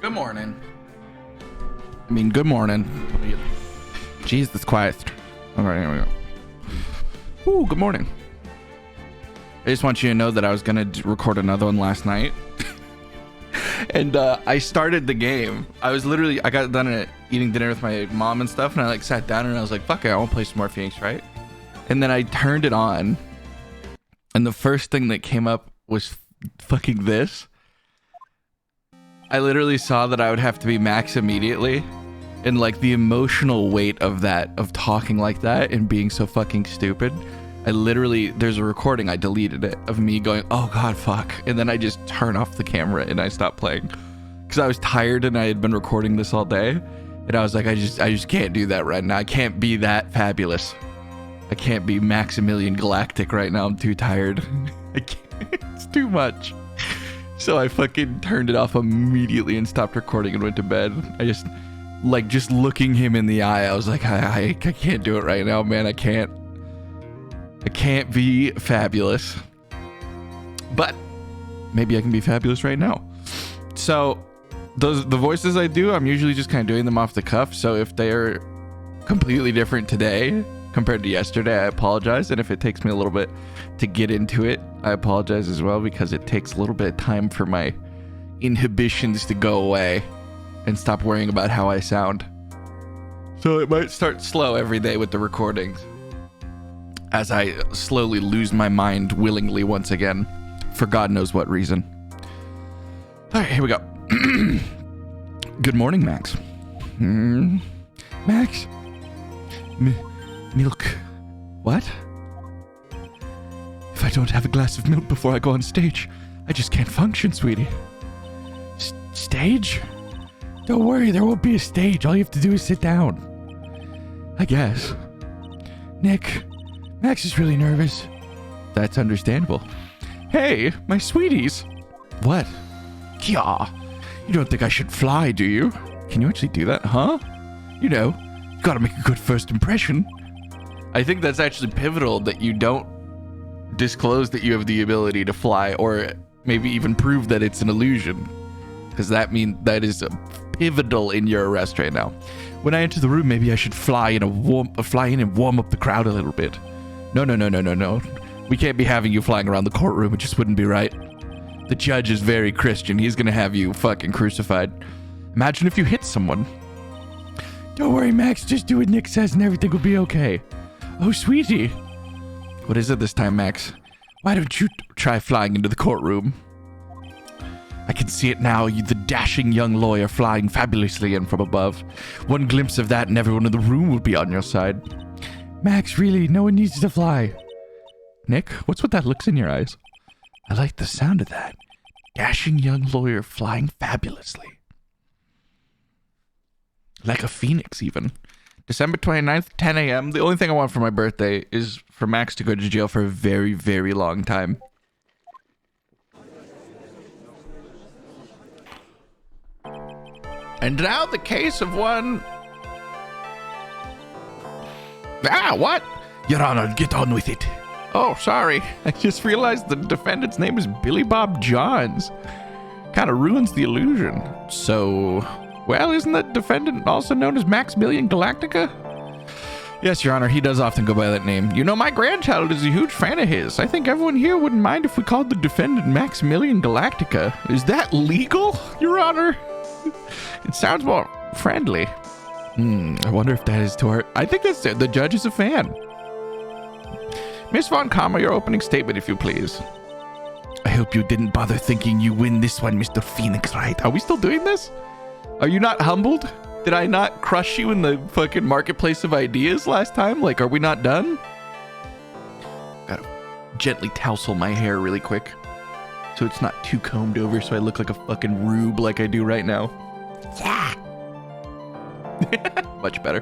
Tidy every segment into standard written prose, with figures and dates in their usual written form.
Good morning. I mean, good morning. Jeez, that's quiet. All right, here we go. Ooh, good morning. I just want you to know that I was going to record another one last night. And I started the game. I got done eating dinner with my mom and stuff, and I sat down and I was like, fuck it, I want to play some more Phoenix, right? And then I turned it on, and the first thing that came up was fucking this. I literally saw that I would have to be max immediately, and the emotional weight of that, of talking like that and being so fucking stupid. There's a recording, I deleted it, of me going, oh god, fuck, and then I just turn off the camera and I stopped playing because I was tired and I had been recording this all day, and I was like, I just can't do that right now. I can't be that fabulous. I can't be Maximilian Galactic right now. I'm too tired. I can't. It's too much. So I fucking turned it off immediately and stopped recording and went to bed. I just looking him in the eye, I was like, I can't do it right now, man. I can't be fabulous. But maybe I can be fabulous right now. So the voices I do, I'm usually just kind of doing them off the cuff. So if they're completely different today compared to yesterday, I apologize. And if it takes me a little bit to get into it, I apologize as well, because it takes a little bit of time for my inhibitions to go away and stop worrying about how I sound. So it might start slow every day with the recordings as I slowly lose my mind willingly once again, for God knows what reason. All right, here we go. Good morning, Max. Max? Milk. What? If I don't have a glass of milk before I go on stage, I just can't function, sweetie. Stage? Don't worry, there won't be a stage. All you have to do is sit down. I guess. Nick, Max is really nervous. That's understandable. Hey, my sweeties. What? Kya. You don't think I should fly, do you? Can you actually do that, huh? You know, you gotta make a good first impression. I think that's actually pivotal that you don't disclose that you have the ability to fly, or maybe even prove that it's an illusion, because that is pivotal in your arrest right now. When I enter the room, maybe I should fly in and warm up the crowd a little bit. No. We can't be having you flying around the courtroom. It just wouldn't be right. The judge is very Christian. He's gonna have you fucking crucified. Imagine if you hit someone. Don't worry, Max. Just do what Nick says and everything will be okay. Oh, sweetie. What is it this time, Max? Why don't you try flying into the courtroom? I can see it now, you the dashing young lawyer flying fabulously in from above. One glimpse of that and everyone in the room will be on your side. Max, really, no one needs to fly. Nick, what's with that looks in your eyes? I like the sound of that. Dashing young lawyer flying fabulously. Like a phoenix, even. December 29th, 10 a.m. The only thing I want for my birthday is for Max to go to jail for a very, very long time. And now the case of one... what? Your Honor, get on with it. Oh, sorry. I just realized the defendant's name is Billy Bob Johns. Kind of ruins the illusion. So... well, isn't that defendant also known as Maximilian Galactica? Yes, Your Honor, he does often go by that name. You know, my grandchild is a huge fan of his. I think everyone here wouldn't mind if we called the defendant Maximilian Galactica. Is that legal, Your Honor? It sounds more friendly. I wonder if that is to her. I think that's the judge is a fan. Miss Von Kammer, your opening statement, if you please. I hope you didn't bother thinking you win this one, Mr. Phoenix, right? Are we still doing this? Are you not humbled? Did I not crush you in the fucking marketplace of ideas last time? Are we not done? Gotta gently tousle my hair really quick, so it's not too combed over, so I look like a fucking rube like I do right now. Yeah. Much better.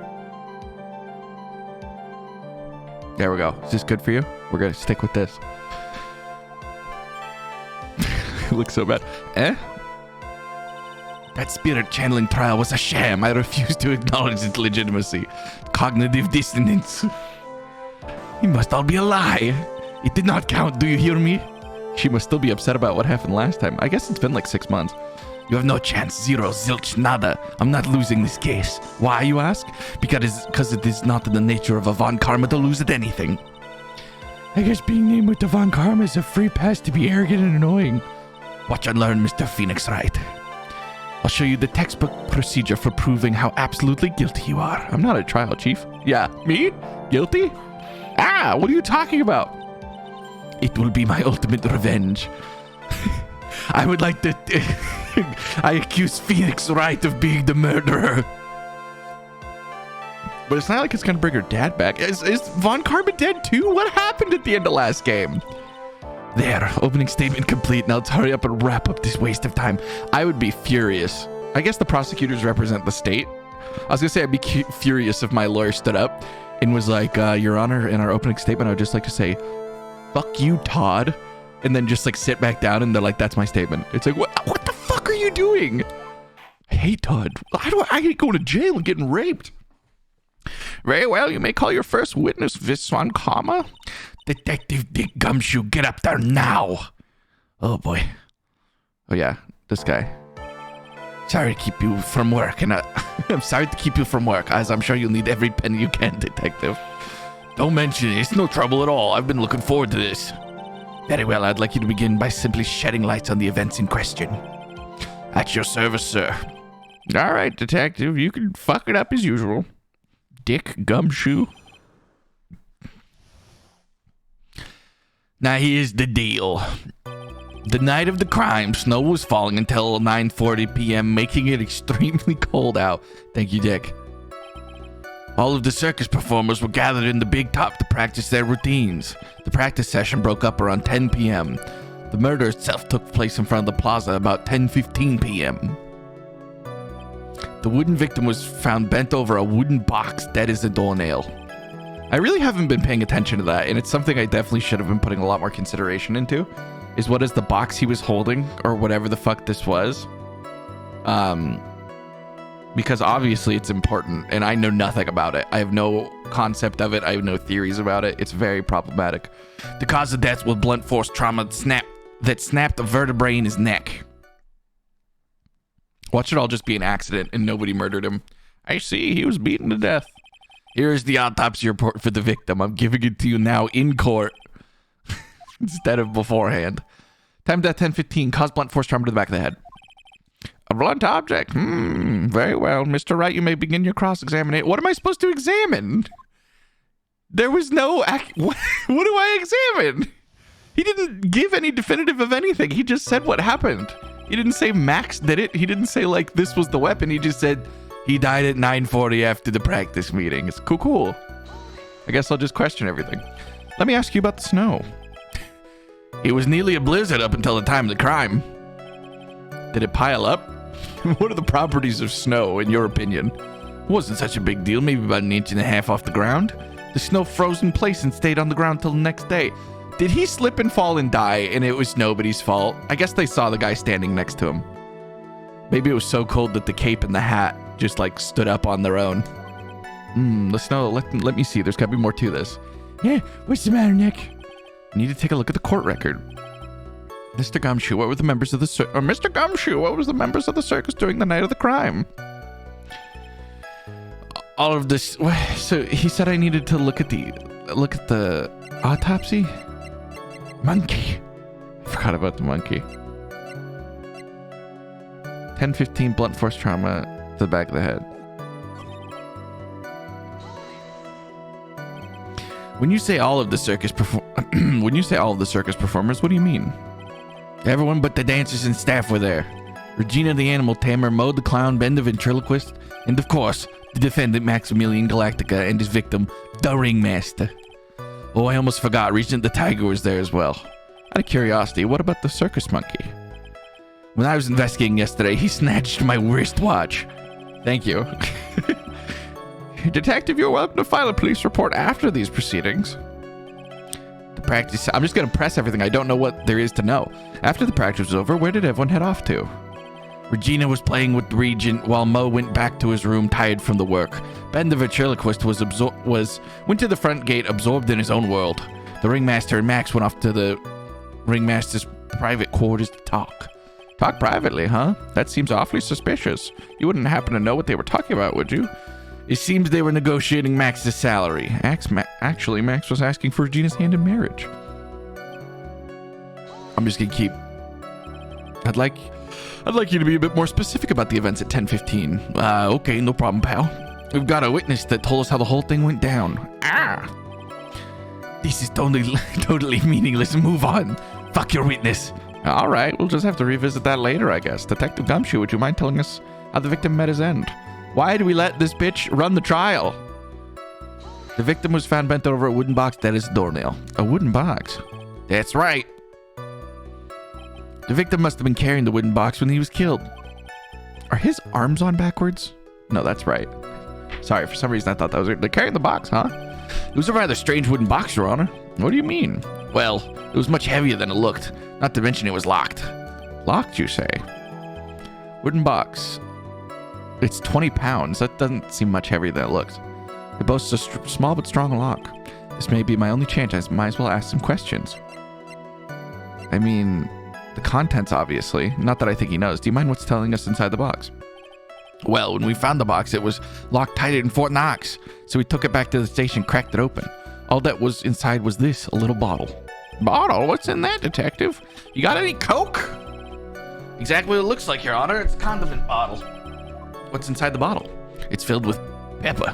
There we go. Is this good for you? We're gonna stick with this. It looks so bad. That spirit channeling trial was a sham. I refuse to acknowledge its legitimacy. Cognitive dissonance. It must all be a lie. It did not count. Do you hear me? She must still be upset about what happened last time. I guess it's been 6 months. You have no chance. Zero, zilch, nada. I'm not losing this case. Why, you ask? Because it is not in the nature of a Von Karma to lose at anything. I guess being named with the Von Karma is a free pass to be arrogant and annoying. Watch and learn, Mr. Phoenix Wright. I'll show you the textbook procedure for proving how absolutely guilty you are. I'm not a trial chief. Yeah, me? Guilty? Ah, what are you talking about? It will be my ultimate revenge. I would like to... I accuse Phoenix Wright of being the murderer. But it's not like it's going to bring her dad back. Is Von Karma dead too? What happened at the end of last game? There, opening statement complete. Now let's hurry up and wrap up this waste of time. I would be furious. I guess the prosecutors represent the state. I was going to say I'd be furious if my lawyer stood up and was like, Your Honor, in our opening statement, I would just like to say, fuck you, Todd. And then just like sit back down and they're like, that's my statement. It's like, what the fuck are you doing? I hate Todd. I hate going to jail and getting raped. Very well, you may call your first witness, Von Karma. Detective Dick Gumshoe, get up there now. Oh boy. Oh yeah, this guy. Sorry to keep you from work, and I'm sorry to keep you from work, as I'm sure you'll need every penny you can, Detective. Don't mention it, it's no trouble at all. I've been looking forward to this. Very well, I'd like you to begin by simply shedding light on the events in question. At your service, sir. All right, Detective, you can fuck it up as usual. Dick Gumshoe. Now here's the deal. The night of the crime, snow was falling until 9:40 p.m., making it extremely cold out. Thank you, Dick. All of the circus performers were gathered in the big top to practice their routines. The practice session broke up around 10 p.m. The murder itself took place in front of the plaza about 10:15 p.m. The wooden victim was found bent over a wooden box, dead as a doornail. I really haven't been paying attention to that, and it's something I definitely should have been putting a lot more consideration into, is what is the box he was holding, or whatever the fuck this was. Because obviously it's important, and I know nothing about it. I have no concept of it. I have no theories about it. It's very problematic. The cause of death was blunt force trauma that snapped a vertebrae in his neck. Watch it all just be an accident and nobody murdered him. I see, he was beaten to death. Here is the autopsy report for the victim. I'm giving it to you now in court instead of beforehand. Time death 10:15. Caused blunt force trauma to the back of the head. A blunt object. Very well. Mr. Wright, you may begin your cross-examination. What am I supposed to examine? There was no... What do I examine? He didn't give any definitive of anything. He just said what happened. He didn't say Max did it. He didn't say, like, this was the weapon. He just said he died at 9:40 after the practice meeting. It's cool. I guess I'll just question everything. Let me ask you about the snow. It was nearly a blizzard up until the time of the crime. Did it pile up? What are the properties of snow, in your opinion? It wasn't such a big deal, maybe about 1.5 inches off the ground. The snow froze in place and stayed on the ground till the next day. Did he slip and fall and die, and it was nobody's fault? I guess they saw the guy standing next to him. Maybe it was so cold that the cape and the hat just, like, stood up on their own. The snow, let me see. There's got to be more to this. Yeah, what's the matter, Nick? I need to take a look at the court record. Mr. Gumshoe, what were the members of the Mr. Gumshoe, what was the members of the circus doing the night of the crime? All of this. So he said I needed to look at the autopsy. Monkey. I forgot about the monkey. 10:15 blunt force trauma to the back of the head. When you say all of the circus performers, what do you mean? Everyone but the dancers and staff were there. Regina the animal tamer, Mo the clown, Ben the ventriloquist, and of course, the defendant Maximilian Galactica and his victim, the ringmaster. Oh, I almost forgot, Regent the tiger was there as well. Out of curiosity, what about the circus monkey? When I was investigating yesterday, he snatched my wristwatch. Thank you. Detective, you're welcome to file a police report after these proceedings. The practice... I'm just going to press everything. I don't know what there is to know. After the practice was over, where did everyone head off to? Regina was playing with the Regent while Mo went back to his room tired from the work. Ben the ventriloquist went to the front gate absorbed in his own world. The ringmaster and Max went off to the ringmaster's private quarters to talk. Talk privately, huh? That seems awfully suspicious. You wouldn't happen to know what they were talking about, would you? It seems they were negotiating Max's salary. Actually, Max was asking for Regina's hand in marriage. I'm just gonna keep... I'd like you to be a bit more specific about the events at 10:15. Okay, no problem, pal. We've got a witness that told us how the whole thing went down. This is totally meaningless. Move on. Fuck your witness. All right, we'll just have to revisit that later, I guess. Detective Gumshoe, would you mind telling us how the victim met his end? Why did we let this bitch run the trial? The victim was found bent over a wooden box dead as a doornail. A wooden box? That's right. The victim must have been carrying the wooden box when he was killed. Are his arms on backwards? No, that's right. Sorry, for some reason I thought that was it. They're carrying the box, huh? It was a rather strange wooden box, Your Honor. What do you mean? Well, it was much heavier than it looked. Not to mention it was locked. Locked, you say? Wooden box. It's 20 pounds. That doesn't seem much heavier than it looks. It boasts a small but strong lock. This may be my only chance. I might as well ask some questions. I mean, the contents, obviously. Not that I think he knows. Do you mind what's telling us inside the box? Well, when we found the box, it was locked tighter in Fort Knox. So we took it back to the station, cracked it open. All that was inside was this, a little bottle. Bottle? What's in that, detective? You got any Coke? Exactly what it looks like, Your Honor. It's a condiment bottle. What's inside the bottle? It's filled with pepper.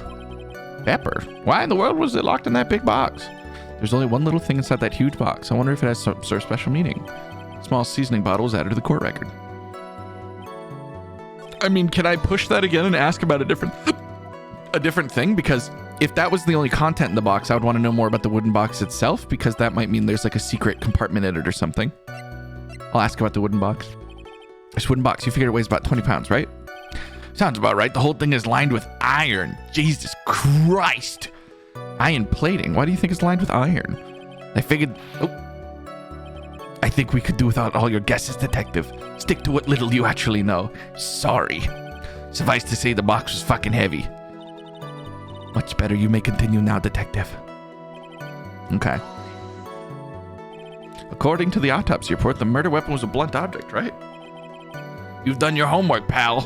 Pepper? Why in the world was it locked in that big box? There's only one little thing inside that huge box. I wonder if it has some sort of special meaning. A small seasoning bottle was added to the court record. I mean, can I push that again and ask about a different thing? Because if that was the only content in the box, I would want to know more about the wooden box itself, because that might mean there's like a secret compartment in it or something. I'll ask about the wooden box. This wooden box, you figured it weighs about 20 pounds, right? Sounds about right. The whole thing is lined with iron. Jesus Christ. Iron plating. Why do you think it's lined with iron? I figured... Oh. I think we could do without all your guesses, detective. Stick to what little you actually know. Sorry. Suffice to say, the box was fucking heavy. Much better. You may continue now, detective. Okay. According to the autopsy report, the murder weapon was a blunt object, right? You've done your homework, pal.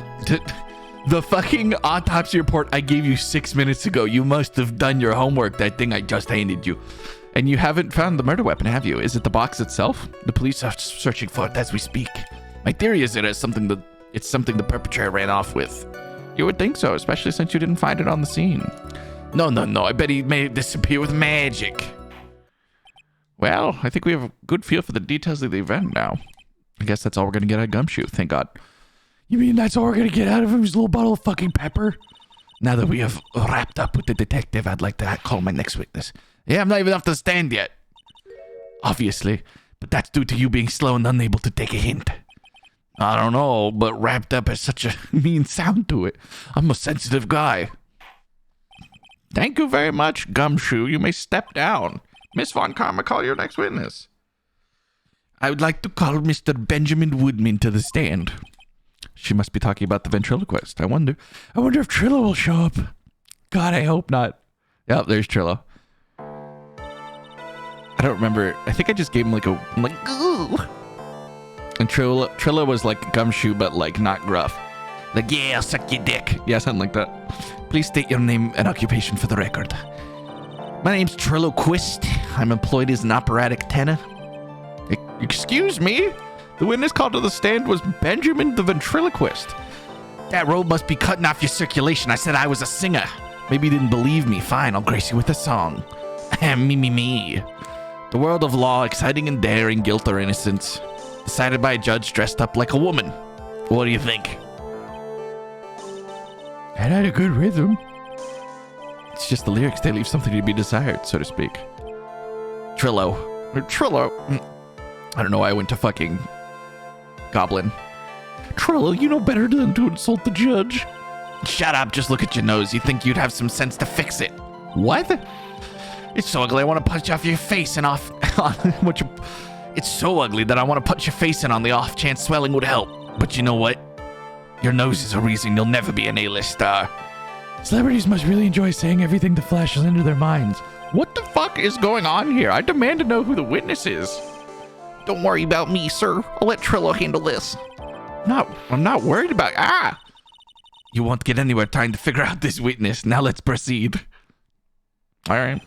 The fucking autopsy report I gave you 6 minutes ago. You must have done your homework, that thing I just handed you. And you haven't found the murder weapon, have you? Is it the box itself? The police are searching for it as we speak. My theory is it's something the perpetrator ran off with. You would think so, especially since you didn't find it on the scene. No. I bet he made it disappear with magic. Well, I think we have a good feel for the details of the event now. I guess that's all we're going to get out of Gumshoe, thank God. You mean that's all we're going to get out of him? His little bottle of fucking pepper? Now that we have wrapped up with the detective, I'd like to call my next witness. Yeah, I'm not even off the stand yet. Obviously, but that's due to you being slow and unable to take a hint. I don't know, but wrapped up has such a mean sound to it. I'm a sensitive guy. Thank you very much, Gumshoe. You may step down. Miss Von Karma, call your next witness. I would like to call Mr. Benjamin Woodman to the stand. She must be talking about the ventriloquist. I wonder if Trillo will show up. God, I hope not. Yep, there's Trillo. I don't remember. I think I just gave him I'm like, ooh. And Trillo was like Gumshoe, but like not gruff. Like, yeah, I'll suck your dick. Yeah, something like that. Please state your name and occupation for the record. My name's Trillo Quist. I'm employed as an operatic tenor. Excuse me? The witness called to the stand was Benjamin the ventriloquist. That robe must be cutting off your circulation. I said I was a singer. Maybe you didn't believe me. Fine, I'll grace you with a song. Me. The world of law, exciting and daring, guilt or innocence. Decided by a judge dressed up like a woman. What do you think? That had a good rhythm. It's just the lyrics, they leave something to be desired, so to speak. Trillo. I don't know why I went to fucking Goblin. Trillo, you know better than to insult the judge. Shut up, just look at your nose. You think you'd have some sense to fix it. What? It's so ugly I want to punch off your face and off... It's so ugly that I want to punch your face in on the off chance swelling would help. But you know what? Your nose is a reason you'll never be an A-list star. Celebrities must really enjoy saying everything that flashes into their minds. What the fuck is going on here? I demand to know who the witness is. Don't worry about me, sir. I'll let Trillo handle this. I'm not worried about... Ah! You won't get anywhere trying to figure out this witness. Now let's proceed. All right.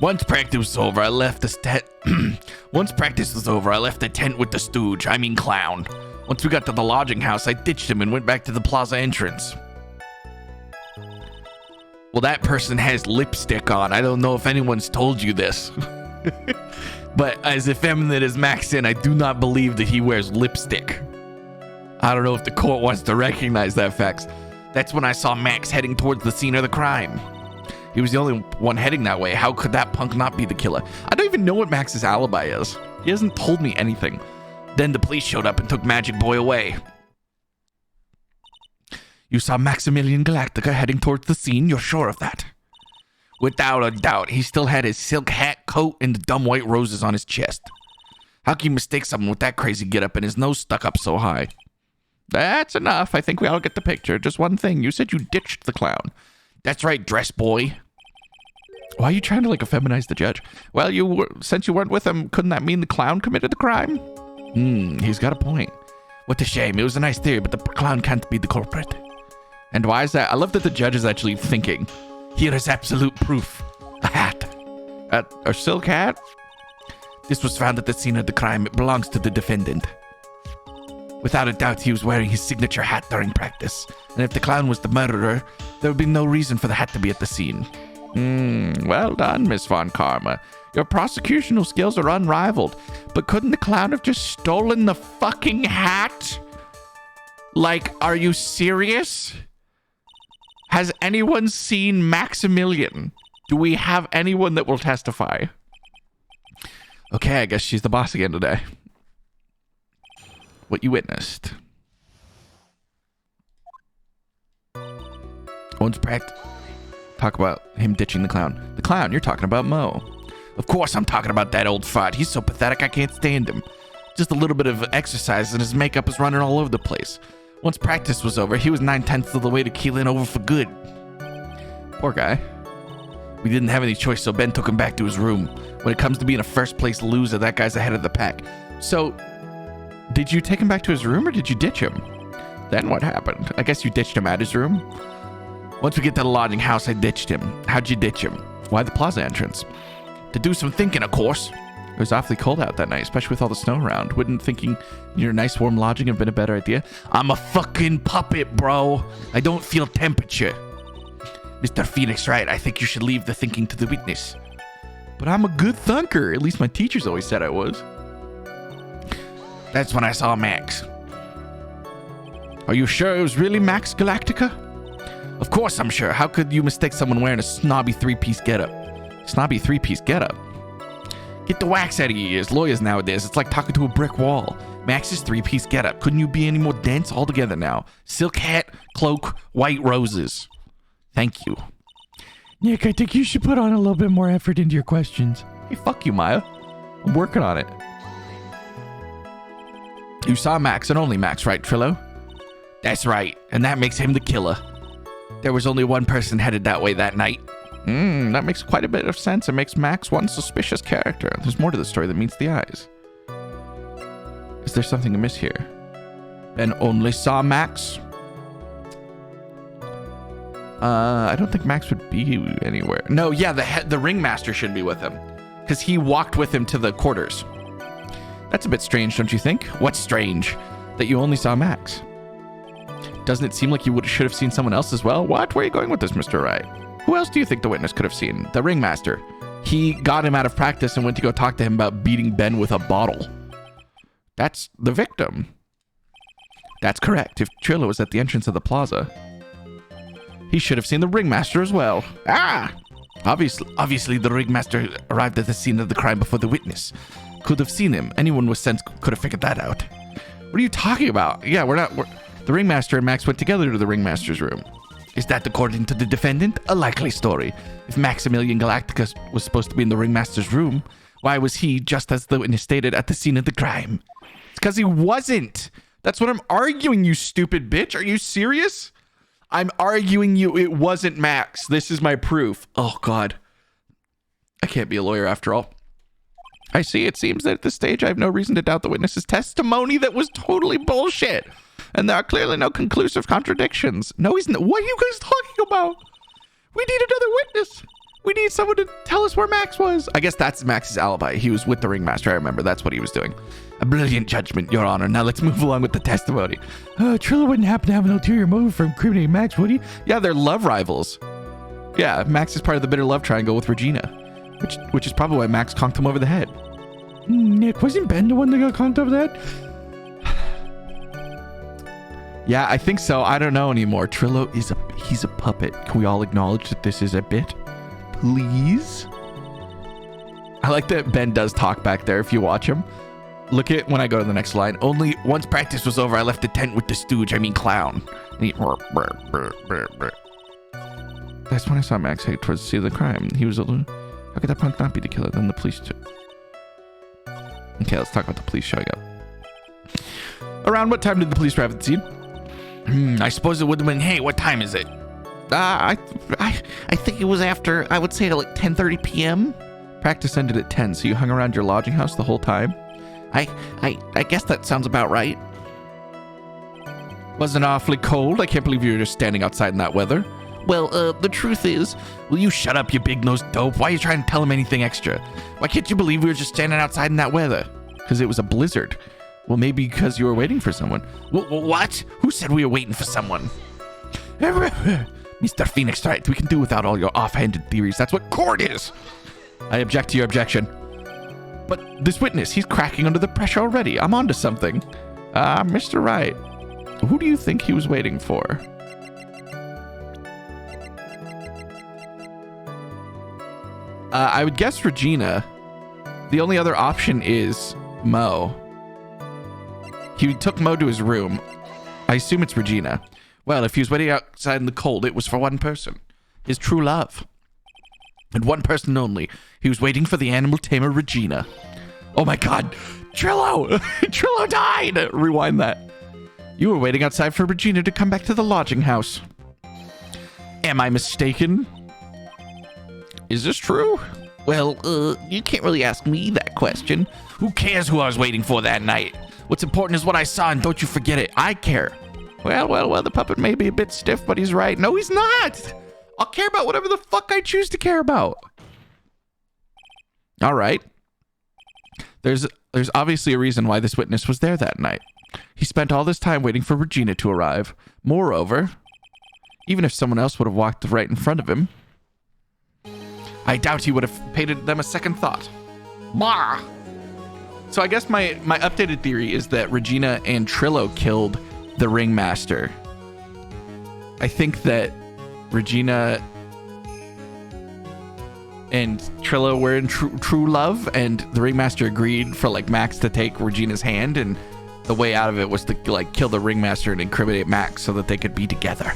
Once practice was over, I left the tent with the stooge. I mean clown. Once we got to the lodging house, I ditched him and went back to the plaza entrance. Well, that person has lipstick on. I don't know if anyone's told you this. But as effeminate as Max is, I do not believe that he wears lipstick. I don't know if the court wants to recognize that fact. That's when I saw Max heading towards the scene of the crime. He was the only one heading that way. How could that punk not be the killer? I don't even know what Max's alibi is. He hasn't told me anything. Then the police showed up and took Magic Boy away. You saw Maximilian Galactica heading towards the scene? You're sure of that? Without a doubt. He still had his silk hat, coat, and the dumb white roses on his chest. How can you mistake someone with that crazy getup and his nose stuck up so high? That's enough. I think we all get the picture. Just one thing. You said you ditched the clown. That's right, dress boy. Why are you trying to, like, effeminize the judge? Well, since you weren't with him, couldn't that mean the clown committed the crime? He's got a point. What a shame. It was a nice theory, but the clown can't be the culprit. And why is that? I love that the judge is actually thinking. Here is absolute proof. A hat. A silk hat? This was found at the scene of the crime. It belongs to the defendant. Without a doubt, he was wearing his signature hat during practice. And if the clown was the murderer, there would be no reason for the hat to be at the scene. Well done, Miss Von Karma. Your prosecutional skills are unrivaled. But couldn't the clown have just stolen the fucking hat? Like, are you serious? Has anyone seen Maximilian? Do we have anyone that will testify? Okay, I guess she's the boss again today. What you witnessed. Once practice. Talk about him ditching the clown. The clown, you're talking about Mo. Of course I'm talking about that old fart. He's so pathetic I can't stand him. Just a little bit of exercise and his makeup is running all over the place. Once practice was over, he was 9/10 of the way to keeling over for good. Poor guy. We didn't have any choice, so Ben took him back to his room. When it comes to being a first place loser, that guy's ahead of the pack. So, did you take him back to his room or did you ditch him? Then what happened? I guess you ditched him at his room? Once we get to the lodging house, I ditched him. How'd you ditch him? Why the plaza entrance? To do some thinking, of course. It was awfully cold out that night, especially with all the snow around. Wouldn't thinking your nice warm lodging have been a better idea? I'm a fucking puppet, bro. I don't feel temperature. Mr. Phoenix Wright, I think you should leave the thinking to the witness. But I'm a good thunker. At least my teachers always said I was. That's when I saw Max. Are you sure it was really Max Galactica? Of course I'm sure. How could you mistake someone wearing a snobby three-piece getup? Snobby three-piece getup? Get the wax out of your ears. Lawyers nowadays, it's like talking to a brick wall. Max's three-piece getup. Couldn't you be any more dense altogether now? Silk hat, cloak, white roses. Thank you. Nick, I think you should put on a little bit more effort into your questions. Hey, fuck you, Maya. I'm working on it. You saw Max and only Max, right, Trillo? That's right, and that makes him the killer. There was only one person headed that way that night. That makes quite a bit of sense. It makes Max one suspicious character. There's more to the story than meets the eyes. Is there something amiss here? Ben only saw Max? I don't think Max would be anywhere. No, yeah, the ringmaster should be with him. Because he walked with him to the quarters. That's a bit strange, don't you think? What's strange? That you only saw Max. Doesn't it seem like you should have seen someone else as well? What? Where are you going with this, Mr. Wright? Who else do you think the witness could have seen? The ringmaster. He got him out of practice and went to go talk to him about beating Ben with a bottle. That's the victim. That's correct. If Trillo was at the entrance of the plaza, he should have seen the ringmaster as well. Ah! Obviously, the ringmaster arrived at the scene of the crime before the witness. Could have seen him. Anyone with sense could have figured that out. What are you talking about? Yeah, the ringmaster and Max went together to the ringmaster's room. Is that according to the defendant? A likely story. If Maximilian Galactica was supposed to be in the ringmaster's room, why was he, just as the witness stated, at the scene of the crime? It's because he wasn't. That's what I'm arguing, you stupid bitch. Are you serious? I'm arguing it wasn't Max. This is my proof. Oh, God. I can't be a lawyer after all. I see. It seems that at this stage I have no reason to doubt the witness's testimony that was totally bullshit. And there are clearly no conclusive contradictions. No, he's not. What are you guys talking about? We need another witness. We need someone to tell us where Max was. I guess that's Max's alibi. He was with the ringmaster. I remember. That's what he was doing. A brilliant judgment, Your Honor. Now let's move along with the testimony. Trillo wouldn't happen to have an ulterior motive for incriminating Max, would he? Yeah, they're love rivals. Yeah, Max is part of the bitter love triangle with Regina, which is probably why Max conked him over the head. Nick, wasn't Ben the one that got conked over the head? Yeah, I think so. I don't know anymore. Trillo he's a puppet. Can we all acknowledge that this is a bit? Please? I like that Ben does talk back there if you watch him. Look at when I go to the next line. Only once practice was over, I left the tent with the stooge. I mean clown. That's when I saw Max head towards the scene of the crime. He was alone. How could that punk not be the killer? Then the police took. Okay, let's talk about the police showing up. Around what time did the police arrive at the scene? I suppose it would have been, hey, what time is it? I think it was after, I would say like 10:30 p.m. Practice ended at 10, so you hung around your lodging house the whole time? I guess that sounds about right. Wasn't awfully cold? I can't believe you were just standing outside in that weather. Well, the truth is, will you shut up, you big-nosed dope? Why are you trying to tell him anything extra? Why can't you believe we were just standing outside in that weather? Because it was a blizzard. Well, maybe because you were waiting for someone. What? Who said we were waiting for someone? Mr. Phoenix, right, we can do without all your offhanded theories. That's what court is. I object to your objection. But this witness, he's cracking under the pressure already. I'm onto something. Mr. Wright, who do you think he was waiting for? I would guess Regina. The only other option is Mo. He took Mo to his room. I assume it's Regina. Well, if he was waiting outside in the cold, it was for one person. His true love. And one person only. He was waiting for the animal tamer, Regina. Oh my god. Trillo! Trillo died! Rewind that. You were waiting outside for Regina to come back to the lodging house. Am I mistaken? Is this true? Well, you can't really ask me that question. Who cares who I was waiting for that night? What's important is what I saw, and don't you forget it. I care. Well, the puppet may be a bit stiff, but he's right. No, he's not. I'll care about whatever the fuck I choose to care about. All right. There's obviously a reason why this witness was there that night. He spent all this time waiting for Regina to arrive. Moreover, even if someone else would have walked right in front of him, I doubt he would have paid them a second thought. Blah. So I guess my updated theory is that Regina and Trillo killed the ringmaster. I think that Regina and Trillo were in true love, and the ringmaster agreed for like Max to take Regina's hand, and the way out of it was to like kill the ringmaster and incriminate Max so that they could be together.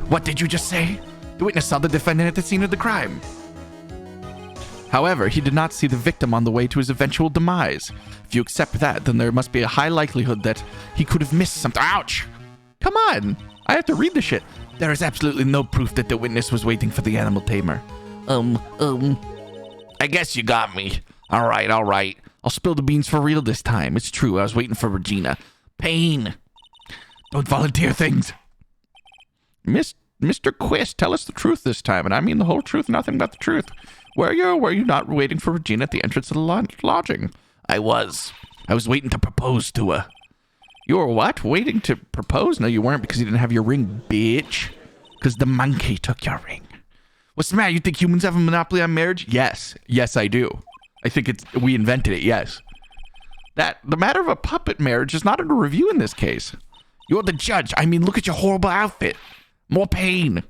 What did you just say? The witness saw the defendant at the scene of the crime. However, he did not see the victim on the way to his eventual demise. If you accept that, then there must be a high likelihood that he could have missed something. Ouch! Come on! I have to read the shit. There is absolutely no proof that the witness was waiting for the animal tamer. I guess you got me. All right. I'll spill the beans for real this time. It's true, I was waiting for Regina. Pain. Don't volunteer things. Mr. Quist, tell us the truth this time, and I mean the whole truth, nothing but the truth. Were you not waiting for Regina at the entrance of the lodging? I was waiting to propose to her. You were what? Waiting to propose? No, you weren't, because you didn't have your ring, bitch. Because the monkey took your ring. What's the matter? You think humans have a monopoly on marriage? Yes, I do. I think we invented it, yes. The matter of a puppet marriage is not under review in this case. You're the judge. I mean, look at your horrible outfit. More pain.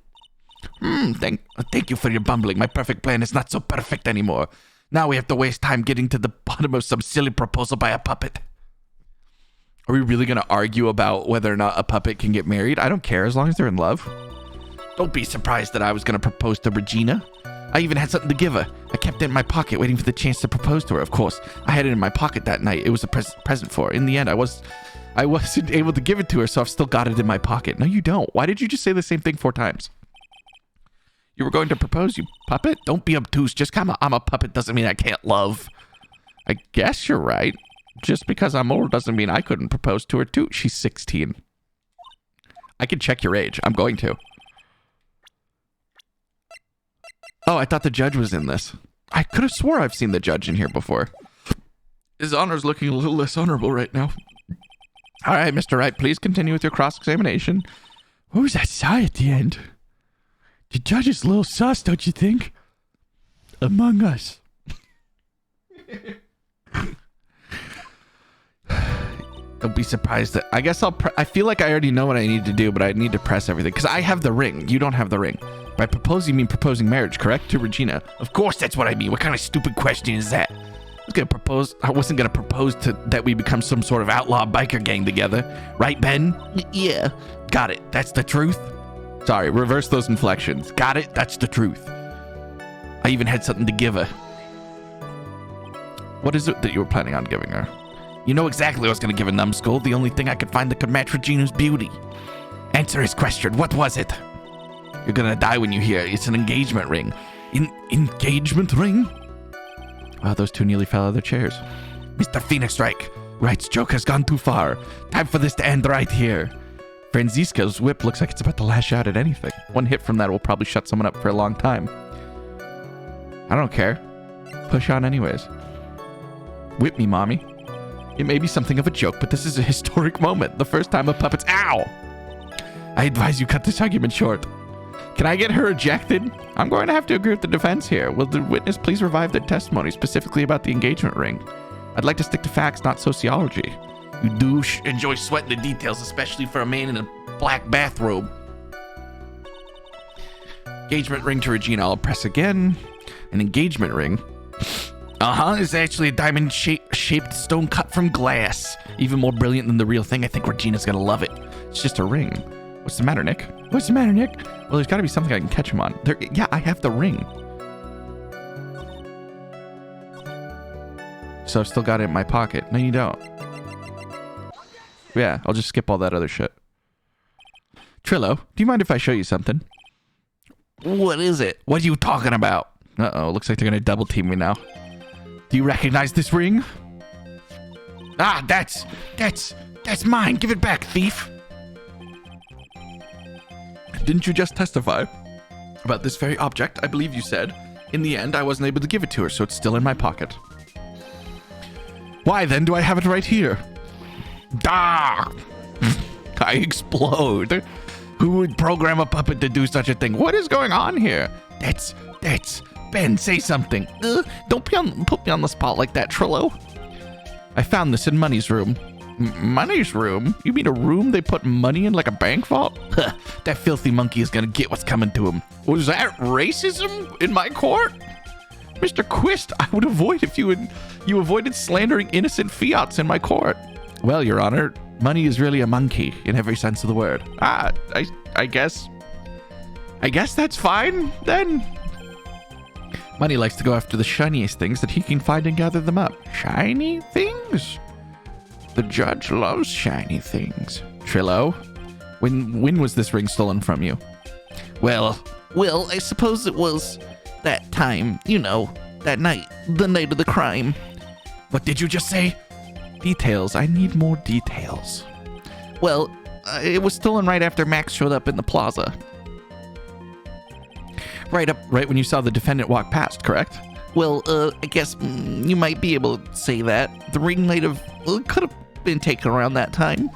Thank you for your bumbling. My perfect plan is not so perfect anymore. Now we have to waste time getting to the bottom of some silly proposal by a puppet. Are we really going to argue about whether or not a puppet can get married? I don't care as long as they're in love. Don't be surprised that I was going to propose to Regina. I even had something to give her. I kept it in my pocket waiting for the chance to propose to her. Of course, I had it in my pocket that night. It was a present for her. In the end, I wasn't able to give it to her, so I've still got it in my pocket. No, you don't. Why did you just say the same thing 4 times? You were going to propose, you puppet? Don't be obtuse. Just I'm a puppet doesn't mean I can't love. I guess you're right. Just because I'm old doesn't mean I couldn't propose to her too. She's 16. I can check your age. I'm going to. Oh, I thought the judge was in this. I could have swore I've seen the judge in here before. His honor's looking a little less honorable right now. All right, Mr. Wright, please continue with your cross-examination. What was that sigh at the end? The judge is a little sus, don't you think? Among Us. Don't be surprised that... I guess I feel like I already know what I need to do, but I need to press everything. Because I have the ring. You don't have the ring. By propose, you mean proposing marriage, correct? To Regina. Of course that's what I mean. What kind of stupid question is that? I wasn't gonna propose that we become some sort of outlaw biker gang together. Right, Ben? Yeah. Got it. That's the truth? Sorry, reverse those inflections. Got it? That's the truth. I even had something to give her. What is it that you were planning on giving her? You know exactly what I was going to give a numbskull. The only thing I could find that could match Regina's beauty. Answer his question. What was it? You're going to die when you hear it. It's an engagement ring. Engagement ring? Wow, those two nearly fell out of their chairs. Mr. Phoenix Strike. Wright's joke has gone too far. Time for this to end right here. Franziska's whip looks like it's about to lash out at anything. One hit from that will probably shut someone up for a long time. I don't care. Push on anyways. Whip me, mommy. It may be something of a joke, but this is a historic moment. The first time a puppet's... Ow! I advise you cut this argument short. Can I get her ejected? I'm going to have to agree with the defense here. Will the witness please revive their testimony, specifically about the engagement ring? I'd like to stick to facts, not sociology. You douche. Enjoy sweating the details, especially for a man in a black bathrobe. Engagement ring to Regina. I'll press again. An engagement ring. It's actually a diamond-shaped stone cut from glass. Even more brilliant than the real thing. I think Regina's gonna love it. It's just a ring. What's the matter, Nick? What's the matter, Nick? Well, there's gotta be something I can catch him on. Yeah, I have the ring. So I've still got it in my pocket. No, you don't. Yeah, I'll just skip all that other shit. Trillo, do you mind if I show you something? What is it? What are you talking about? Uh-oh, looks like they're gonna double team me now. Do you recognize this ring? Ah, that's mine. Give it back, thief. Didn't you just testify about this very object? I believe you said. In the end, I wasn't able to give it to her, so it's still in my pocket. Why then do I have it right here? Ah! I explode. Who would program a puppet to do such a thing? What is going on here? That's Ben, say something. Don't put me on the spot like that, Trillo. I found this in Money's room. Money's room? You mean a room they put money in like a bank vault? That filthy monkey is gonna get what's coming to him. Was that racism in my court? Mr. Quist, I would avoid if you avoided slandering innocent fiats in my court. Well, Your Honor, Money is really a monkey in every sense of the word. I guess that's fine then. Money likes to go after the shiniest things that he can find and gather them up. Shiny things? The judge loves shiny things. Trillo, when was this ring stolen from you? Well, I suppose it was that time, that night, the night of the crime. What did you just say? Details. I need more details. Well, it was stolen right after Max showed up in the plaza. Right when you saw the defendant walk past, correct? Well, I guess you might be able to say that. The ring could have been taken around that time.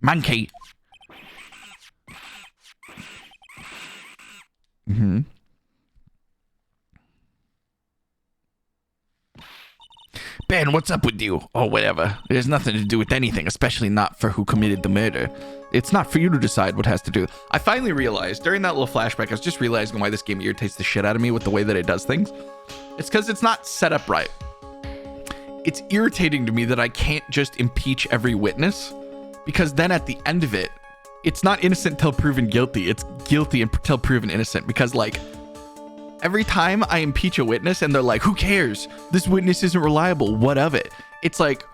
Monkey. Mm-hmm. Ben, what's up with you? Or whatever. It has nothing to do with anything, especially not for who committed the murder. It's not for you to decide what has to do. I finally realized, during that little flashback, I was just realizing why this game irritates the shit out of me with the way that it does things. It's because it's not set up right. It's irritating to me that I can't just impeach every witness, because then at the end of it, it's not innocent till proven guilty. It's guilty until proven innocent, because every time I impeach a witness and they're like, who cares? This witness isn't reliable. What of it? It's like,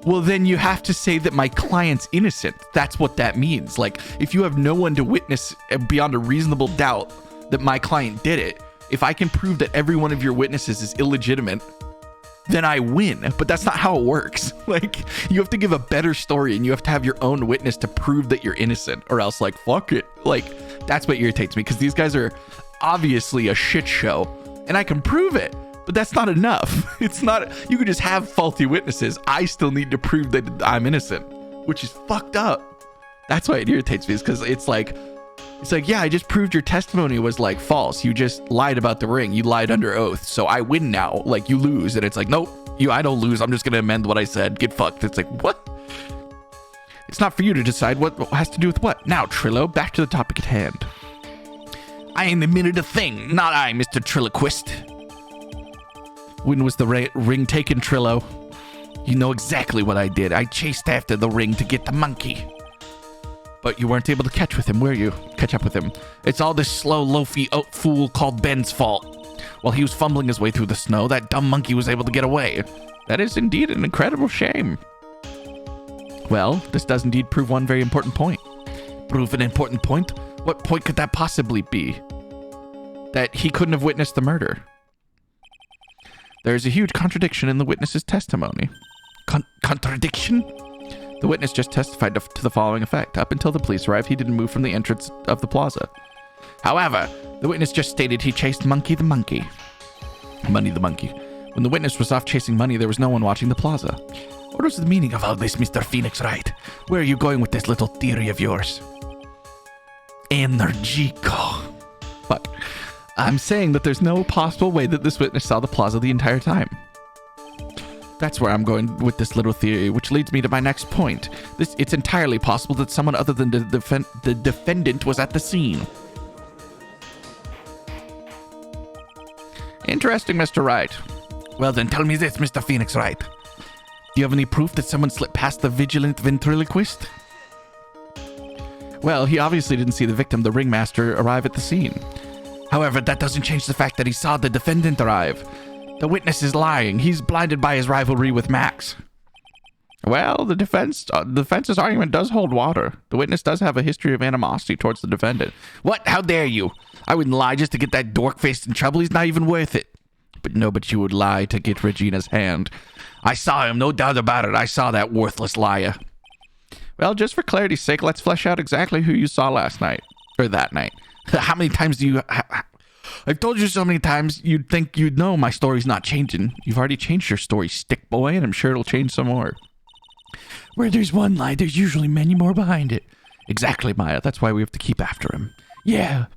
well, then you have to say that my client's innocent. That's what that means. If you have no one to witness beyond a reasonable doubt that my client did it, if I can prove that every one of your witnesses is illegitimate, then I win. But that's not how it works. Like, you have to give a better story and you have to have your own witness to prove that you're innocent, or else, like, fuck it. Like, that's what irritates me, because these guys are obviously a shit show and I can prove it, but that's not enough. It's not, you could just have faulty witnesses. I still need to prove that I'm innocent, which is fucked up. That's why it irritates me, is because it's like, yeah, I just proved your testimony was like false. You just lied about the ring. You lied under oath. So I win now. Like, you lose. And it's like, nope, I don't lose. I'm just going to amend what I said. Get fucked. It's like, what? It's not for you to decide what has to do with what. Now, Trillo, back to the topic at hand. I ain't admitted a thing. Not I, Mr. Triloquist. When was the ring taken, Trillo? You know exactly what I did. I chased after the ring to get the monkey. But you weren't able to catch up with him. It's all this slow, loafy fool called Ben's fault. While he was fumbling his way through the snow, that dumb monkey was able to get away. That is indeed an incredible shame. Well, this does indeed prove one very important point. Prove an important point? What point could that possibly be? That he couldn't have witnessed the murder. There's a huge contradiction in the witness's testimony. Contradiction? The witness just testified to the following effect. Up until the police arrived, he didn't move from the entrance of the plaza. However, the witness just stated he chased Money the monkey. When the witness was off chasing Money, there was no one watching the plaza. What was the meaning of all this, Mr. Phoenix Wright? Where are you going with this little theory of yours? Energico. Fuck. I'm saying that there's no possible way that this witness saw the plaza the entire time. That's where I'm going with this little theory, which leads me to my next point. It's entirely possible that someone other than the defendant was at the scene. Interesting, Mr. Wright. Well then, tell me this, Mr. Phoenix Wright. Do you have any proof that someone slipped past the vigilant ventriloquist? Well, he obviously didn't see the victim, the ringmaster, arrive at the scene. However, that doesn't change the fact that he saw the defendant arrive. The witness is lying. He's blinded by his rivalry with Max. Well, the defense's argument does hold water. The witness does have a history of animosity towards the defendant. What? How dare you? I wouldn't lie just to get that dork faced in trouble. He's not even worth it. But you would lie to get Regina's hand. I saw him, no doubt about it. I saw that worthless liar. Well, just for clarity's sake, let's flesh out exactly who you saw last night. Or that night. How many times do you... I've told you so many times, you'd think you'd know my story's not changing. You've already changed your story, stick boy, and I'm sure it'll change some more. Where there's one lie, there's usually many more behind it. Exactly, Maya. That's why we have to keep after him. Yeah.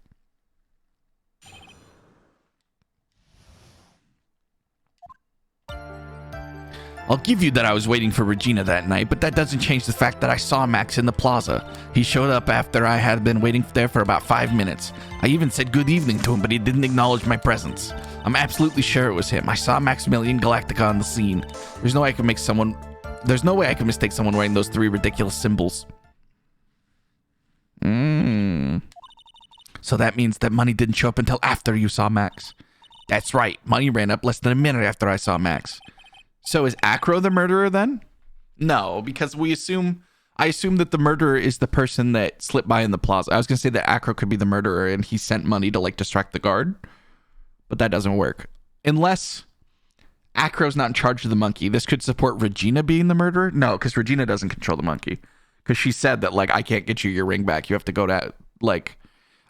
I'll give you that I was waiting for Regina that night, but that doesn't change the fact that I saw Max in the plaza. He showed up after I had been waiting there for about 5 minutes. I even said good evening to him, but he didn't acknowledge my presence. I'm absolutely sure it was him. I saw Maximilian Galactica on the scene. There's no way I can mistake someone wearing those 3 ridiculous symbols. So that means that Money didn't show up until after you saw Max. That's right. Money ran up less than a minute after I saw Max. So is Acro the murderer then? No, because I assume that the murderer is the person that slipped by in the plaza. I was going to say that Acro could be the murderer and he sent Money to like distract the guard, but that doesn't work. Unless Acro's not in charge of the monkey. This could support Regina being the murderer. No, because Regina doesn't control the monkey. Because she said that like, I can't get you your ring back. You have to go to like,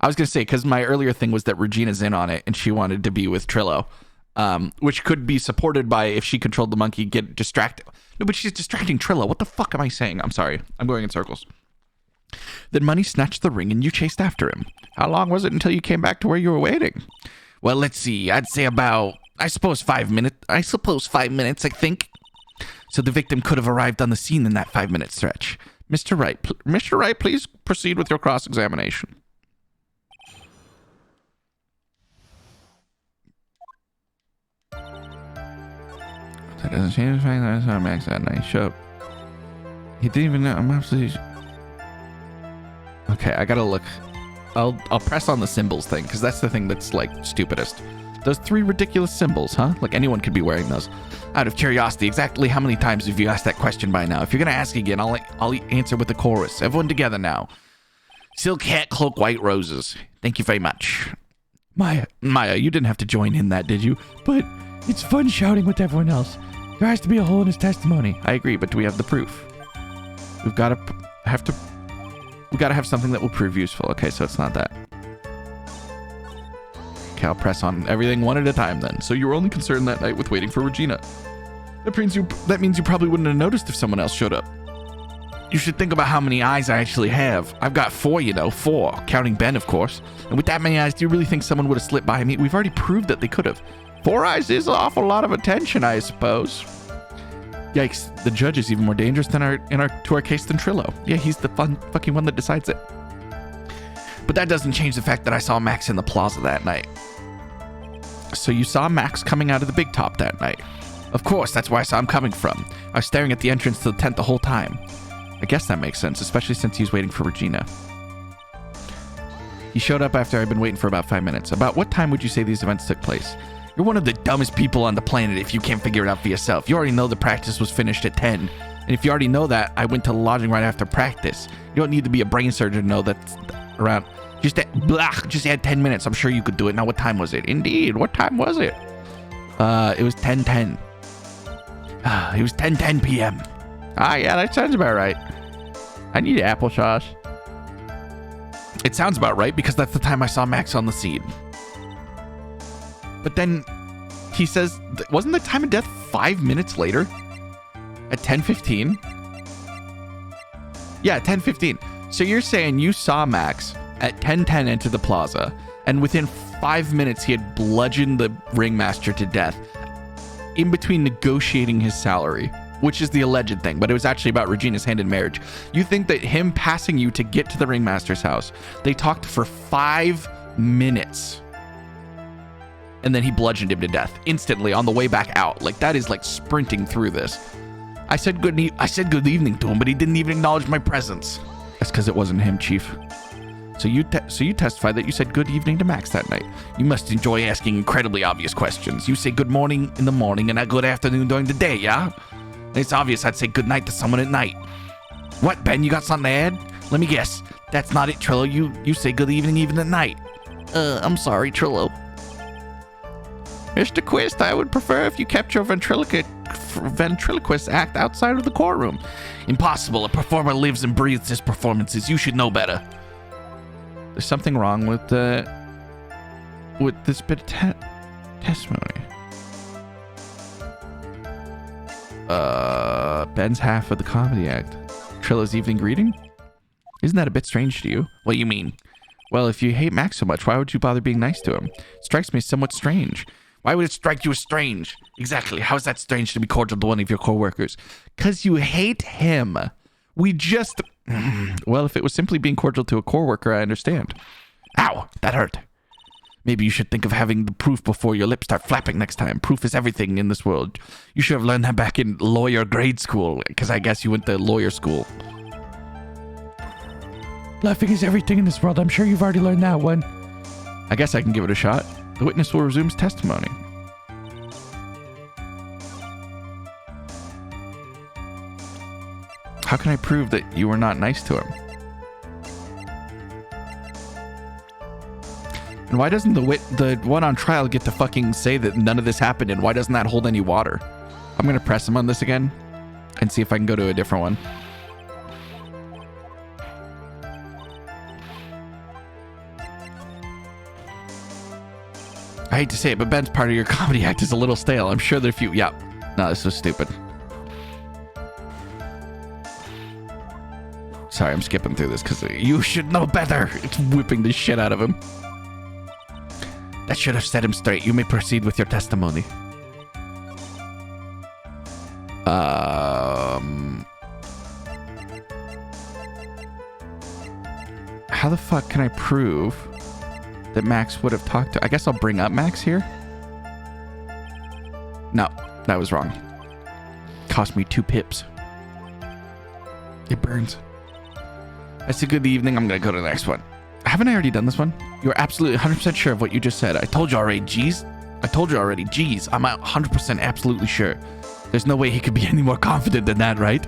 I was going to say, because my earlier thing was that Regina's in on it and she wanted to be with Trillo. Which could be supported by if she controlled the monkey, get distracted. No, but she's distracting Trillo. What the fuck am I saying? I'm sorry. I'm going in circles. Then Money snatched the ring and you chased after him. How long was it until you came back to where you were waiting? Well, let's see. I'd say about, I suppose 5 minutes, I think. So the victim could have arrived on the scene in that 5-minute stretch. Mr. Wright, please proceed with your cross-examination. That doesn't change the fact that I saw Max that night. Shut up. He didn't even know. I'm absolutely... Okay, I gotta look. I'll press on the symbols thing, because that's the thing that's, like, stupidest. Those 3 ridiculous symbols, huh? Like, anyone could be wearing those. Out of curiosity, exactly how many times have you asked that question by now? If you're gonna ask again, I'll answer with the chorus. Everyone together now. Silk hat, cloak, white roses. Thank you very much. Maya, you didn't have to join in that, did you? But it's fun shouting with everyone else. There has to be a hole in his testimony. I agree, but do we have the proof? We've got to we got to have something that will prove useful. Okay, so it's not that. Okay, I'll press on everything one at a time then. So you were only concerned that night with waiting for Regina. That means you probably wouldn't have noticed if someone else showed up. You should think about how many eyes I actually have. I've got 4, 4, counting Ben, of course. And with that many eyes, do you really think someone would have slipped by me? We've already proved that they could have. 4 eyes is an awful lot of attention, I suppose. Yikes, the judge is even more dangerous than our case than Trillo. Yeah, he's the fucking one that decides it. But that doesn't change the fact that I saw Max in the plaza that night. So you saw Max coming out of the big top that night. Of course, that's where I saw him coming from. I was staring at the entrance to the tent the whole time. I guess that makes sense, especially since he was waiting for Regina. He showed up after I'd been waiting for about 5 minutes. About what time would you say these events took place? You're one of the dumbest people on the planet if you can't figure it out for yourself. You already know the practice was finished at 10. And if you already know that, I went to the lodging right after practice. You don't need to be a brain surgeon to know that's around... Just add 10 minutes. I'm sure you could do it. Now, what time was it? Indeed. What time was it? It was 10:10. It was 10:10 p.m. Yeah, that sounds about right. I need applesauce. It sounds about right because that's the time I saw Max on the scene. But then he says, wasn't the time of death 5 minutes later? At 10:15? Yeah, 10:15. So you're saying you saw Max at 10:10 enter the plaza, and within 5 minutes he had bludgeoned the ringmaster to death in between negotiating his salary, which is the alleged thing, but it was actually about Regina's hand in marriage. You think that him passing you to get to the ringmaster's house, they talked for 5 minutes, and then he bludgeoned him to death instantly on the way back out. Like, that is like sprinting through this. I said good evening to him, but he didn't even acknowledge my presence. That's because it wasn't him, Chief. So you testified that you said good evening to Max that night. You must enjoy asking incredibly obvious questions. You say good morning in the morning and a good afternoon during the day, yeah? And it's obvious I'd say good night to someone at night. What, Ben, you got something to add? Let me guess. That's not it, Trillo. You say good evening even at night. I'm sorry, Trillo. Mr. Quist, I would prefer if you kept your ventriloquist act outside of the courtroom. Impossible. A performer lives and breathes his performances. You should know better. There's something wrong with this bit of testimony. Ben's half of the comedy act. Trillo's evening greeting? Isn't that a bit strange to you? What do you mean? Well, if you hate Max so much, why would you bother being nice to him? It strikes me as somewhat strange. Why would it strike you as strange? Exactly. How is that strange to be cordial to one of your co-workers? Because you hate him. Well, if it was simply being cordial to a coworker, I understand. Ow, that hurt. Maybe you should think of having the proof before your lips start flapping next time. Proof is everything in this world. You should have learned that back in lawyer grade school, because I guess you went to lawyer school. Bluffing is everything in this world. I'm sure you've already learned that one. I guess I can give it a shot. The witness will resume his testimony. How can I prove that you were not nice to him? And why doesn't the one on trial get to fucking say that none of this happened, and why doesn't that hold any water? I'm gonna press him on this again and see if I can go to a different one. I hate to say it, but Ben's part of your comedy act is a little stale. I'm sure that if you... Yeah. No, this was stupid. Sorry, I'm skipping through this because you should know better. It's whipping the shit out of him. That should have set him straight. You may proceed with your testimony. How the fuck can I prove that Max would have talked to... I guess I'll bring up Max here. No, that was wrong. Cost me 2 pips. It burns. I said good evening. I'm going to go to the next one. Haven't I already done this one? You're absolutely 100% sure of what you just said. I told you already, geez. I'm 100% absolutely sure. There's no way he could be any more confident than that, right?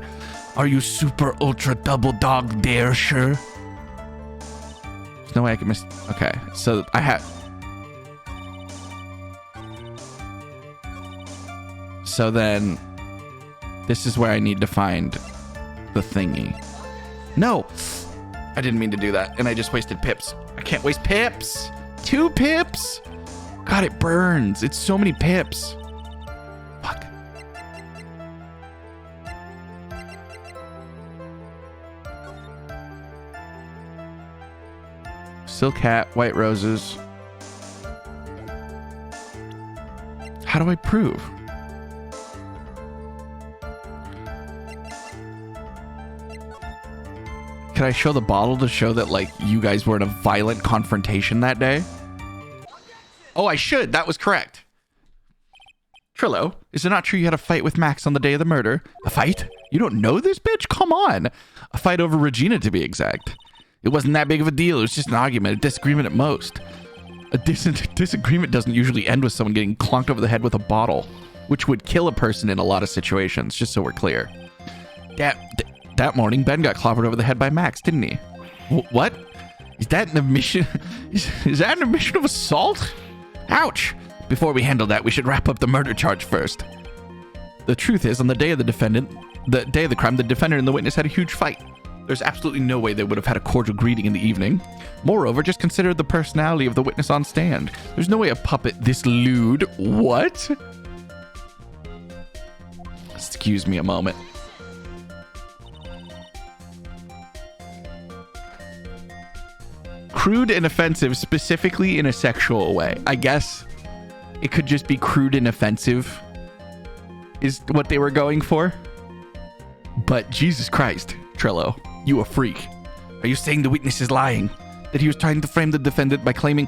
Are you super ultra double dog dare sure? There's no way I can miss... Okay, so I have... So then This is where I need to find the thingy. No! I didn't mean to do that, and I just wasted pips. I can't waste pips! 2 pips! God, it burns. It's so many pips. Fuck. Silk hat, white roses. How do I prove? Can I show the bottle to show that, like, you guys were in a violent confrontation that day? Oh, I should. That was correct. Trillo, is it not true you had a fight with Max on the day of the murder? A fight? You don't know this bitch? Come on. A fight over Regina, to be exact. It wasn't that big of a deal. It was just an argument, a disagreement at most. A disagreement doesn't usually end with someone getting clonked over the head with a bottle, which would kill a person in a lot of situations, just so we're clear. That morning, Ben got clobbered over the head by Max, didn't he? What? Is that an admission? Is that an admission of assault? Ouch! Before we handle that, we should wrap up the murder charge first. The truth is, on the day of the crime, the defendant and the witness had a huge fight. There's absolutely no way they would have had a cordial greeting in the evening. Moreover, just consider the personality of the witness on stand. There's no way a puppet this lewd. What? Excuse me a moment. Crude and offensive, specifically in a sexual way. I guess it could just be crude and offensive is what they were going for. But Jesus Christ, Trillo, you a freak. Are you saying the witness is lying? That he was trying to frame the defendant by claiming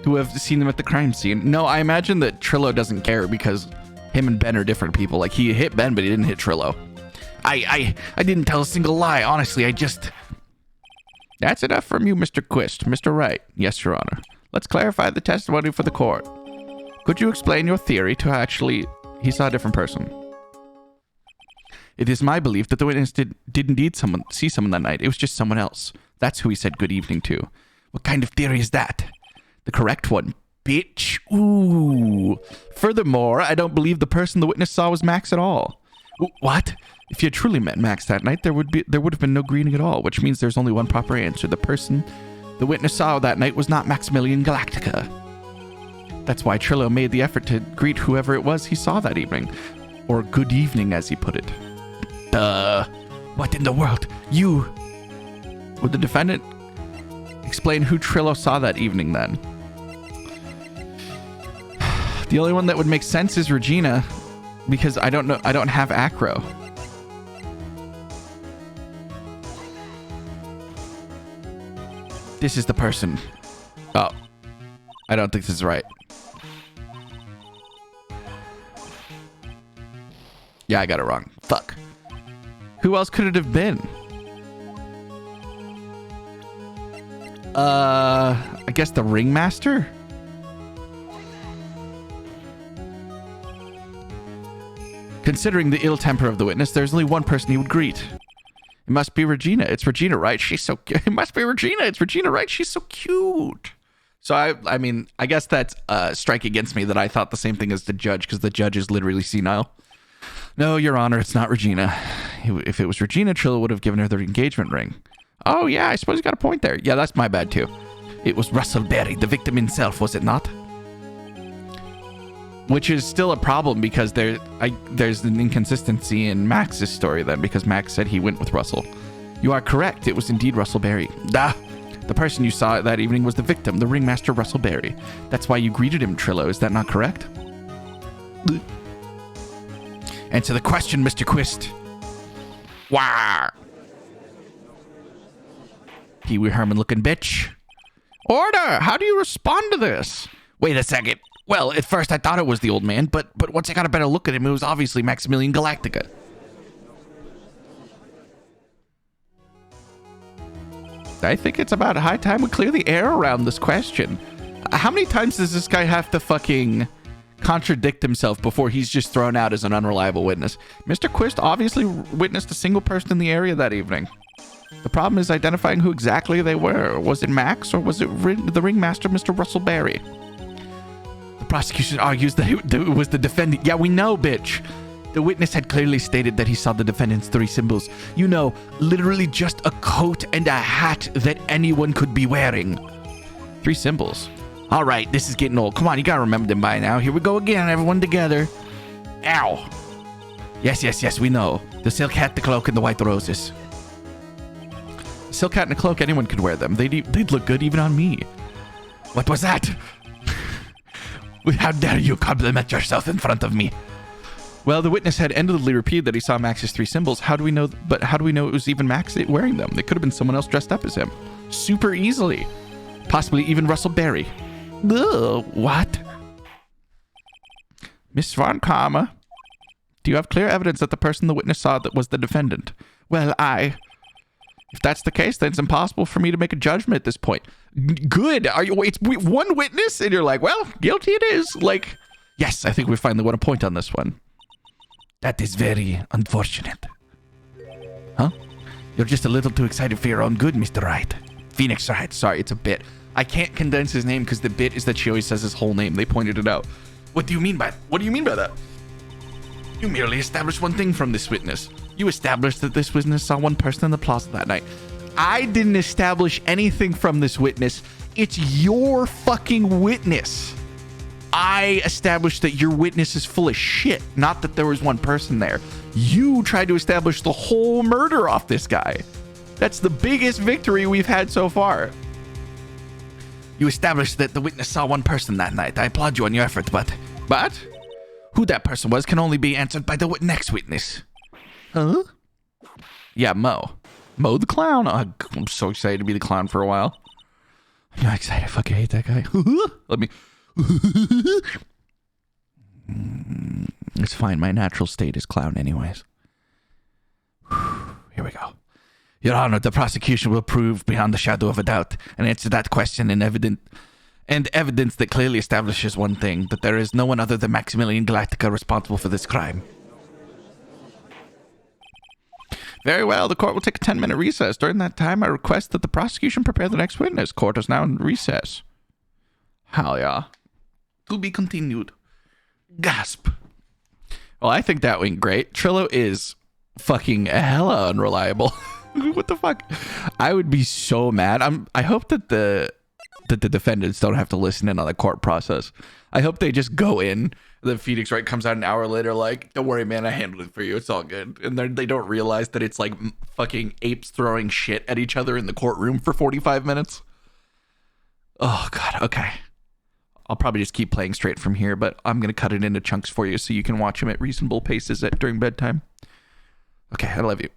to have seen them at the crime scene? No, I imagine that Trillo doesn't care because him and Ben are different people. Like, he hit Ben, but he didn't hit Trillo. I didn't tell a single lie. Honestly, I just... That's enough from you, Mr. Quist. Mr. Wright. Yes, Your Honor. Let's clarify the testimony for the court. Could you explain your theory to how actually he saw a different person? It is my belief that the witness did indeed see someone that night. It was just someone else. That's who he said good evening to. What kind of theory is that? The correct one, bitch. Ooh. Furthermore, I don't believe the person the witness saw was Max at all. What? If you had truly met Max that night, there would have been no greeting at all, which means there's only one proper answer. The person the witness saw that night was not Maximilian Galactica. That's why Trillo made the effort to greet whoever it was he saw that evening. Or good evening, as he put it. What in the world? You... Would the defendant explain who Trillo saw that evening, then? The only one that would make sense is Regina, because I don't know. I don't have acro. This is the person. Oh. I don't think this is right. Yeah, I got it wrong. Fuck. Who else could it have been? I guess the ringmaster? Considering the ill temper of the witness, there's only one person he would greet. It must be Regina. It's Regina, right? She's so cute. It must be Regina. It's Regina, right? She's so cute. So, I mean, I guess that's a strike against me that I thought the same thing as the judge, because the judge is literally senile. No, Your Honor, it's not Regina. If it was Regina, Trillo would have given her the engagement ring. Oh, yeah, I suppose you got a point there. Yeah, that's my bad, too. It was Russell Berry, the victim himself, was it not? Which is still a problem, because there's an inconsistency in Max's story, then, because Max said he went with Russell. You are correct. It was indeed Russell Berry. The person you saw that evening was the victim, the ringmaster Russell Berry. That's why you greeted him, Trillo. Is that not correct? Answer the question, Mr. Quist. Wah! Pee Wee Herman looking bitch. Order! How do you respond to this? Wait a second. Well, at first I thought it was the old man, but once I got a better look at him, it was obviously Maximilian Galactica. I think it's about high time we clear the air around this question. How many times does this guy have to fucking contradict himself before he's just thrown out as an unreliable witness? Mr. Quist obviously witnessed a single person in the area that evening. The problem is identifying who exactly they were. Was it Max or was it the ringmaster, Mr. Russell Berry? The prosecution argues that it was the defendant. Yeah, we know, bitch. The witness had clearly stated that he saw the defendant's 3 symbols. You know, literally just a coat and a hat that anyone could be wearing. 3 symbols. All right, this is getting old. Come on, you gotta remember them by now. Here we go again, everyone together. Ow. Yes, we know. The silk hat, the cloak, and the white roses. Silk hat and a cloak, anyone could wear them. They'd look good even on me. What was that? How dare you compliment yourself in front of me? Well, the witness had endlessly repeated that he saw Max's 3 symbols. How do we know? But how do we know it was even Max wearing them? It could have been someone else dressed up as him. Super easily. Possibly even Russell Berry. Ugh, what? Miss Von Karma, do you have clear evidence that the person the witness saw that was the defendant? Well, if that's the case, then it's impossible for me to make a judgment at this point. Good. It's one witness, and you're like, well, guilty it is. Like, yes, I think we finally won a point on this one. That is very unfortunate. Huh? You're just a little too excited for your own good, Mr. Wright. Phoenix Wright. Sorry, it's a bit. I can't condense his name because the bit is that she always says his whole name. They pointed it out. What do you mean by that? You merely established one thing from this witness. You established that this witness saw one person in the plaza that night. I didn't establish anything from this witness. It's your fucking witness. I established that your witness is full of shit, not that there was one person there. You tried to establish the whole murder off this guy. That's the biggest victory we've had so far. You established that the witness saw one person that night. I applaud you on your effort, but who that person was can only be answered by the next witness. Huh? Yeah, Mo. Mo the clown. Oh, I'm so excited to be the clown for a while. I'm not excited. I fucking hate that guy. Let me... It's fine. My natural state is clown anyways. Here we go. Your Honor, the prosecution will prove beyond the shadow of a doubt and answer that question in evidence that clearly establishes one thing, that there is no one other than Maximilian Galactica responsible for this crime. Very well. The court will take a 10-minute recess. During that time, I request that the prosecution prepare the next witness. Court is now in recess. Hell yeah. To be continued. Gasp. Well, I think that went great. Trillo is fucking hella unreliable. What the fuck? I would be so mad. I hope that the defendants don't have to listen in on the court process. I hope they just go in. The Phoenix Wright comes out an hour later like, don't worry, man, I handled it for you. It's all good. And they don't realize that it's like fucking apes throwing shit at each other in the courtroom for 45 minutes. Oh, God. Okay. I'll probably just keep playing straight from here, but I'm going to cut it into chunks for you so you can watch them at reasonable paces during bedtime. Okay, I love you.